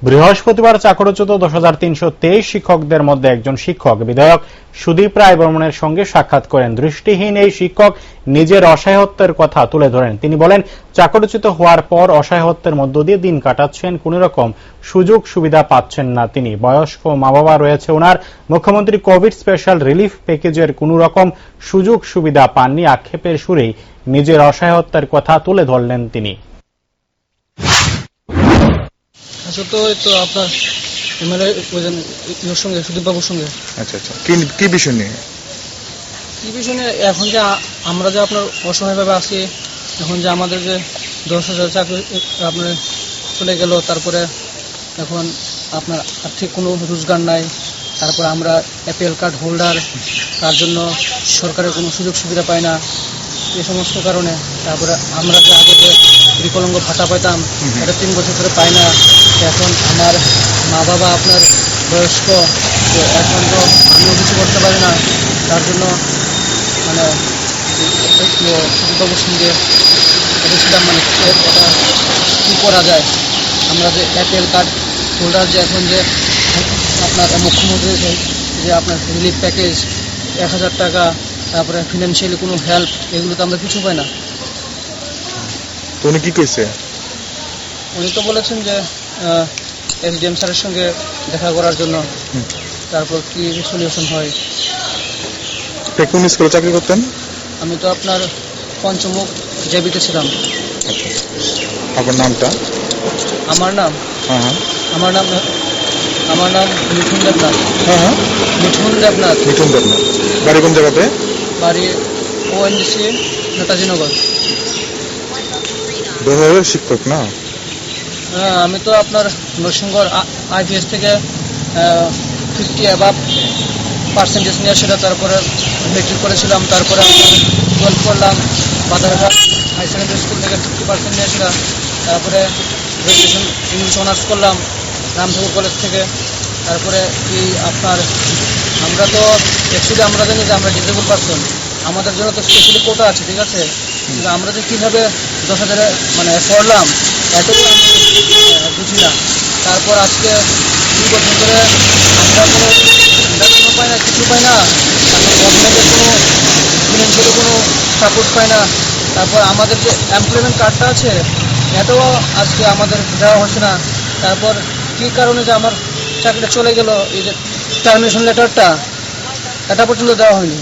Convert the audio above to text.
বৃহস্পতিবার চাকরচ্যুত 10,323 শিক্ষকদের মধ্যে একজন শিক্ষক বিধায়ক সুদীপ রায় বর্মনের সঙ্গে সাক্ষাৎ করেন। দৃষ্টিহীন এই শিক্ষক নিজের অসহায়ত্বের কথা তুলে ধরেন। তিনি বলেন, চাকরচ্যুত হওয়ার পর অসহায়ত্বের মধ্য দিয়ে দিন কাটাচ্ছেন, কোন রকম সুযোগ সুবিধা পাচ্ছেন না তিনি। বয়স্ক মা বাবা রয়েছে ওনার। মুখ্যমন্ত্রী কোভিড স্পেশাল রিলিফ প্যাকেজের কোন রকম সুযোগ সুবিধা পাননি। আক্ষেপের সুরেই নিজের অসহায়ত্বের কথা তুলে ধরলেন তিনি। তো আপনার এমএলএ সঙ্গে সুদীপ বাবুর সঙ্গে। আচ্ছা, কি বিষয় নিয়ে? কি বিষয় নিয়ে? এখন যে আমরা যে আপনার অসহায়ভাবে আছি, এখন যে আমাদের যে 10,000 চাকরি আপনার চলে গেল, তারপরে এখন আপনার আর্থিক কোনো রোজগার নাই, তারপরে আমরা এপিএল কার্ড হোল্ডার, তার জন্য সরকারের কোনো সুযোগ সুবিধা পাই না, এই সমস্ত কারণে। তারপরে আমরা যে আগে যে বিকলাঙ্গ ভাতা পাইতাম, এটা 3 বছর ধরে পাই না। এখন আমার মা বাবা আপনার বয়স্ক, তো এখন তো আমিও কিছু করতে পারি না, তার জন্য মানে সুদীপবাবুর সঙ্গে বলেছিলাম মানে ওটা কী করা যায়। আমরা যে এপিএল কার্ড হোল্ডার যে এখন যে আপনার মুখ্যমন্ত্রী যে আপনার রিলিফ প্যাকেজ 1,000 টাকা, তারপরে ফিনান্সিয়ালি কোনো হেল্প, এগুলো তো আমরা কিছু পাই না। তো উনি কি কইছে? উনি তো বলেছেন যে এসডিএম স্যারের সঙ্গে দেখা করার জন্য, তারপর কি সলিউশন হয়। কোন স্কুলে চাকরি করতেন? আমি তো আপনার পঞ্চমুখ জেবিতে ছিলাম। আপনার নামটা? আমার নাম আমার নাম মিঠুন দেবনাথ। মিঠুন দেবনাথ। বাড়ি কোন জায়গাতে? বাড়ি ওএনজিসি নেতাজিনগর। শিক্ষক না? হ্যাঁ, আমি তো আপনার নরসিংগড় আইপিএস থেকে 50 অ্যাবাভ পার্সেন্টেজ নিয়ে সেটা, তারপরে মেট্রিক করেছিলাম, তারপরে 12 করলাম বাদারঘাট হাই সেকেন্ডারি স্কুল থেকে 50% নিয়ে সেটা, তারপরে গ্র্যাজুয়েশন ইংলিশ অনার্স করলাম রামঠাকুর কলেজ থেকে। তারপরে কি আপনার আমরা তো অ্যাকচুয়ালি আমরা জানি যে আমরা ডিসেবল পারসন, আমাদের জন্য তো স্পেশালি কোটা আছে, ঠিক আছে, কিন্তু আমরা যে কীভাবে 10,000 মানে পড়লাম এতগুলো আমি বুঝি না। তারপর আজকে 2 বছর ধরে আমরা কোনো পাই না, কিছু পাই না, তারপর গভর্নমেন্টের কোনো ফিনান্সিয়ালি কোনো সাপোর্ট পাই না। তারপর আমাদের যে এমপ্লয়মেন্ট কার্ডটা আছে এটাও আজকে আমাদের দেওয়া হচ্ছে না। তারপর কী কারণে যে আমার চাকরিটা চলে গেল, এই যে টার্মিনেশন লেটারটা, এটা পর্যন্ত দেওয়া হয়নি।